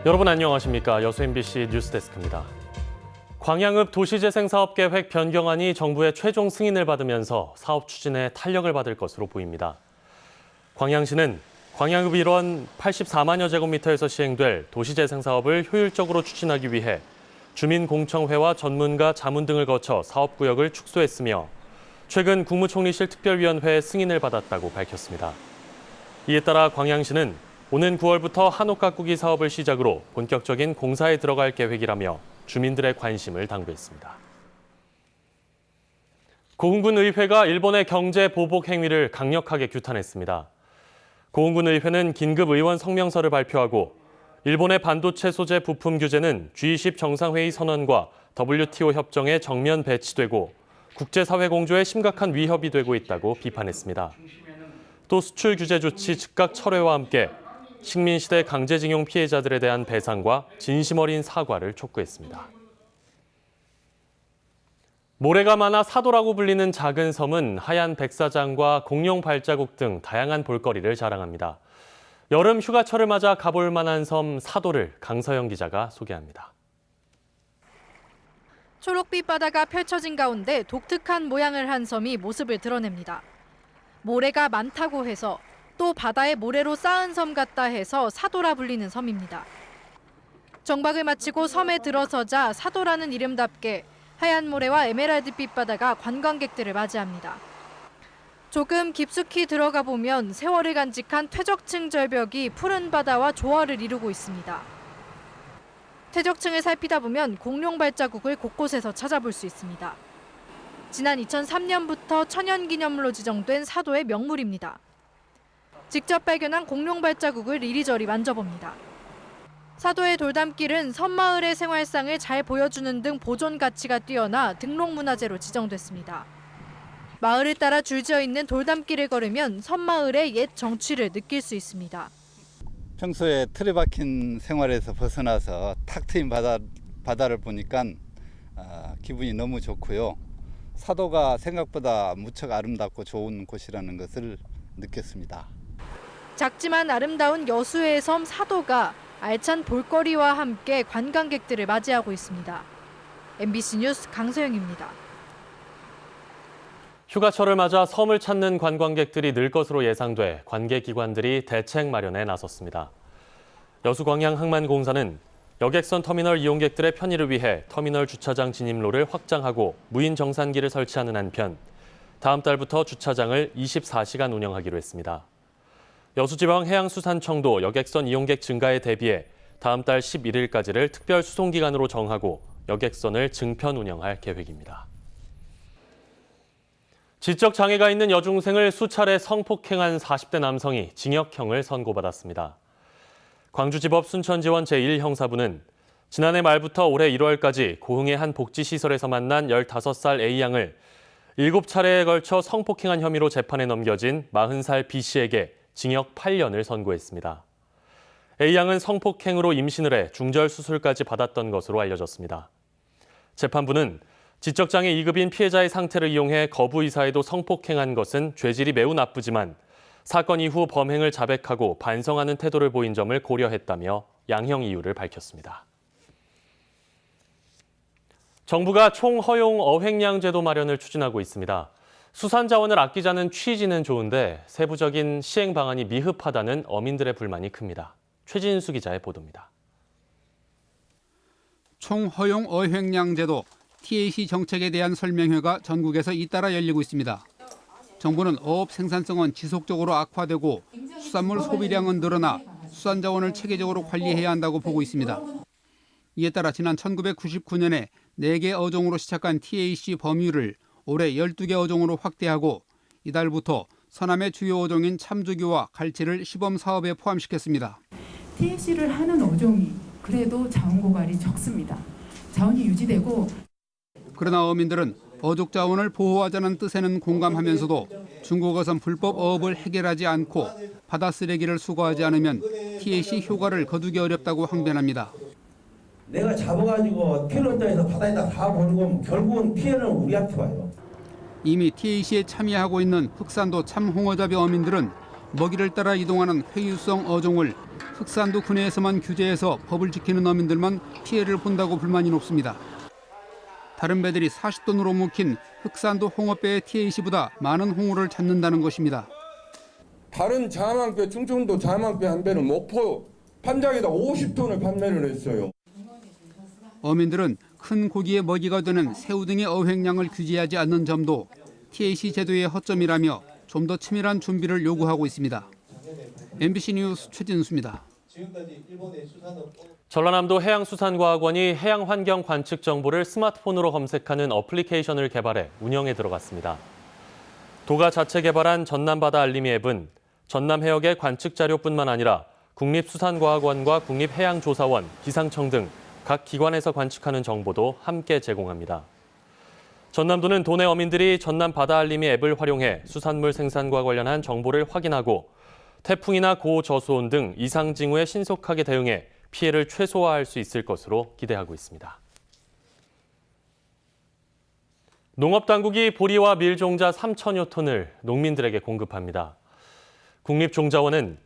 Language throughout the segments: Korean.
여러분 안녕하십니까? 여수 MBC 뉴스데스크입니다. 광양읍 도시재생사업계획 변경안이 정부의 최종 승인을 받으면서 사업 추진에 탄력을 받을 것으로 보입니다. 광양시는 광양읍 일원 84만여 제곱미터에서 시행될 도시재생사업을 효율적으로 추진하기 위해 주민공청회와 전문가, 자문 등을 거쳐 사업구역을 축소했으며 최근 국무총리실 특별위원회의 승인을 받았다고 밝혔습니다. 이에 따라 광양시는 오는 9월부터 한옥 가꾸기 사업을 시작으로 본격적인 공사에 들어갈 계획이라며 주민들의 관심을 당부했습니다. 고흥군 의회가 일본의 경제 보복 행위를 강력하게 규탄했습니다. 고흥군 의회는 긴급 의원 성명서를 발표하고 일본의 반도체 소재 부품 규제는 G20 정상회의 선언과 WTO 협정에 정면 배치되고 국제사회 공조에 심각한 위협이 되고 있다고 비판했습니다. 또 수출 규제 조치 즉각 철회와 함께 식민시대 강제징용 피해자들에 대한 배상과 진심 어린 사과를 촉구했습니다. 모래가 많아 사도라고 불리는 작은 섬은 하얀 백사장과 공룡 발자국 등 다양한 볼거리를 자랑합니다. 여름 휴가철을 맞아 가볼 만한 섬 사도를 강서영 기자가 소개합니다. 초록빛 바다가 펼쳐진 가운데 독특한 모양을 한 섬이 모습을 드러냅니다. 모래가 많다고 해서 또 바다에 모래로 쌓은 섬 같다 해서 사도라 불리는 섬입니다. 정박을 마치고 섬에 들어서자 사도라는 이름답게 하얀 모래와 에메랄드빛 바다가 관광객들을 맞이합니다. 조금 깊숙이 들어가 보면 세월을 간직한 퇴적층 절벽이 푸른 바다와 조화를 이루고 있습니다. 퇴적층을 살피다 보면 공룡 발자국을 곳곳에서 찾아볼 수 있습니다. 지난 2003년부터 천연기념물로 지정된 사도의 명물입니다. 직접 발견한 공룡 발자국을 이리저리 만져봅니다. 사도의 돌담길은 섬마을의 생활상을 잘 보여주는 등 보존 가치가 뛰어나 등록문화재로 지정됐습니다. 마을을 따라 줄지어 있는 돌담길을 걸으면 섬마을의 옛 정취를 느낄 수 있습니다. 평소에 틀에 박힌 생활에서 벗어나서 탁 트인 바다를 보니까 기분이 너무 좋고요. 사도가 생각보다 무척 아름답고 좋은 곳이라는 것을 느꼈습니다. 작지만 아름다운 여수의 섬 사도가 알찬 볼거리와 함께 관광객들을 맞이하고 있습니다. MBC 뉴스 강소영입니다. 휴가철을 맞아 섬을 찾는 관광객들이 늘 것으로 예상돼 관계기관들이 대책 마련에 나섰습니다. 여수광양항만공사는 여객선 터미널 이용객들의 편의를 위해 터미널 주차장 진입로를 확장하고 무인 정산기를 설치하는 한편 다음 달부터 주차장을 24시간 운영하기로 했습니다. 여수지방해양수산청도 여객선 이용객 증가에 대비해 다음 달 11일까지를 특별 수송기간으로 정하고 여객선을 증편 운영할 계획입니다. 지적 장애가 있는 여중생을 수차례 성폭행한 40대 남성이 징역형을 선고받았습니다. 광주지법 순천지원 제1형사부는 지난해 말부터 올해 1월까지 고흥의 한 복지시설에서 만난 15살 A양을 7차례에 걸쳐 성폭행한 혐의로 재판에 넘겨진 40살 B씨에게 징역 8년을 선고했습니다. A양은 성폭행으로 임신을 해 중절수술까지 받았던 것으로 알려졌습니다. 재판부는 지적장애 2급인 피해자의 상태를 이용해 거부 이사에도 성폭행한 것은 죄질이 매우 나쁘지만 사건 이후 범행을 자백하고 반성하는 태도를 보인 점을 고려했다며 양형 이유를 밝혔습니다. 정부가 총허용 어획량 제도 마련을 추진하고 있습니다. 수산자원을 아끼자는 취지는 좋은데 세부적인 시행 방안이 미흡하다는 어민들의 불만이 큽니다. 최진수 기자의 보도입니다. 총허용 어획량 제도 TAC 정책에 대한 설명회가 전국에서 잇따라 열리고 있습니다. 정부는 어업 생산성은 지속적으로 악화되고 수산물 소비량은 늘어나 수산자원을 체계적으로 관리해야 한다고 보고 있습니다. 이에 따라 지난 1999년에 4개 어종으로 시작한 TAC 범위를 올해 12개 어종으로 확대하고 이달부터 서남의 주요 어종인 참조교와 갈치를 시범 사업에 포함시켰습니다. TAC를 하는 어종이 그래도 자원 고갈이 적습니다. 자원이 유지되고 그러나 어민들은 어족 자원을 보호하자는 뜻에는 공감하면서도 중국어선 불법 어업을 해결하지 않고 바다 쓰레기를 수거하지 않으면 TAC 효과를 거두기 어렵다고 항변합니다. 내가 잡아가지고 필요자에서 바다에다 다 버리고 결국은 피해는 우리한테 와요. 이미 TAC에 참여하고 있는 흑산도 참홍어잡이 어민들은 먹이를 따라 이동하는 회유성 어종을 흑산도 근해에서만 규제해서 법을 지키는 어민들만 피해를 본다고 불만이 높습니다. 다른 배들이 40톤으로 묵힌 흑산도 홍어배의 TAC보다 많은 홍어를 찾는다는 것입니다. 다른 자망배, 충청도 자망배 한 배는 목포 판장에다 50톤을 판매를 했어요. 어민들은 큰 고기의 먹이가 되는 새우 등의 어획량을 규제하지 않는 점도 TAC 제도의 허점이라며 좀 더 치밀한 준비를 요구하고 있습니다. MBC 뉴스 최진수입니다. 전라남도 해양수산과학원이 해양환경 관측 정보를 스마트폰으로 검색하는 어플리케이션을 개발해 운영에 들어갔습니다. 도가 자체 개발한 전남바다 알림이 앱은 전남 해역의 관측 자료뿐만 아니라 국립수산과학원과 국립해양조사원, 기상청 등 각 기관에서 관측하는 정보도 함께 제공합니다. 전남도는 도내 어민들이 전남 바다 알림이 앱을 활용해 수산물 생산과 관련한 정보를 확인하고 태풍이나 고저수온 등 이상 징후에 신속하게 대응해 피해를 최소화할 수 있을 것으로 기대하고 있습니다. 농업당국이 보리와 밀 종자 3천여 톤을 농민들에게 공급합니다. 국립종자원은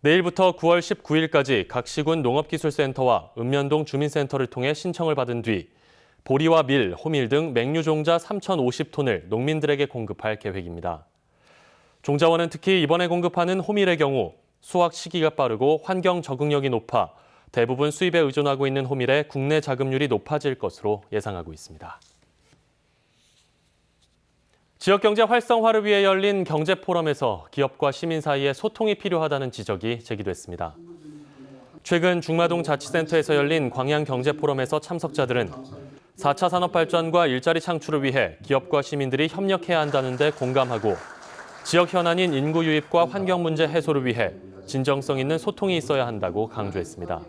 내일부터 9월 19일까지 각 시군 농업기술센터와 읍면동 주민센터를 통해 신청을 받은 뒤 보리와 밀, 호밀 등 맹류종자 3,050톤을 농민들에게 공급할 계획입니다. 종자원은 특히 이번에 공급하는 호밀의 경우 수확 시기가 빠르고 환경 적응력이 높아 대부분 수입에 의존하고 있는 호밀의 국내 자급률이 높아질 것으로 예상하고 있습니다. 지역경제 활성화를 위해 열린 경제포럼에서 기업과 시민 사이에 소통이 필요하다는 지적이 제기됐습니다. 최근 중마동 자치센터에서 열린 광양경제포럼에서 참석자들은 4차 산업발전과 일자리 창출을 위해 기업과 시민들이 협력해야 한다는 데 공감하고 지역 현안인 인구 유입과 환경 문제 해소를 위해 진정성 있는 소통이 있어야 한다고 강조했습니다.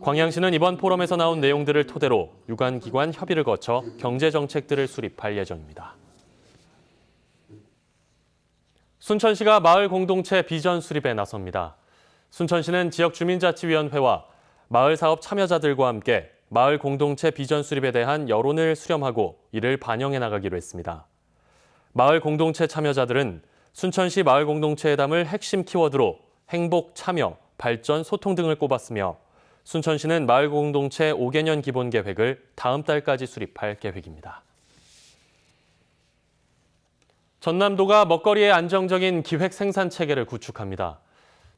광양시는 이번 포럼에서 나온 내용들을 토대로 유관기관 협의를 거쳐 경제정책들을 수립할 예정입니다. 순천시가 마을 공동체 비전 수립에 나섭니다. 순천시는 지역 주민자치위원회와 마을 사업 참여자들과 함께 마을 공동체 비전 수립에 대한 여론을 수렴하고 이를 반영해 나가기로 했습니다. 마을 공동체 참여자들은 순천시 마을 공동체에 담을 핵심 키워드로 행복, 참여, 발전, 소통 등을 꼽았으며 순천시는 마을 공동체 5개년 기본 계획을 다음 달까지 수립할 계획입니다. 전남도가 먹거리의 안정적인 기획 생산 체계를 구축합니다.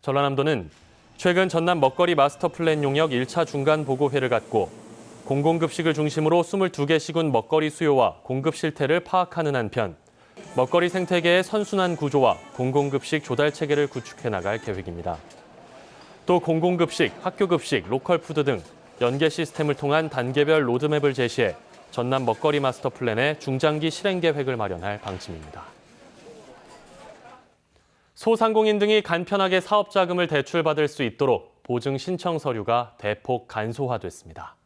전라남도는 최근 전남 먹거리 마스터 플랜 용역 1차 중간 보고회를 갖고 공공급식을 중심으로 22개 시군 먹거리 수요와 공급 실태를 파악하는 한편 먹거리 생태계의 선순환 구조와 공공급식 조달 체계를 구축해 나갈 계획입니다. 또 공공급식, 학교급식, 로컬푸드 등 연계 시스템을 통한 단계별 로드맵을 제시해 전남 먹거리 마스터 플랜의 중장기 실행 계획을 마련할 방침입니다. 소상공인 등이 간편하게 사업 자금을 대출받을 수 있도록 보증 신청 서류가 대폭 간소화됐습니다.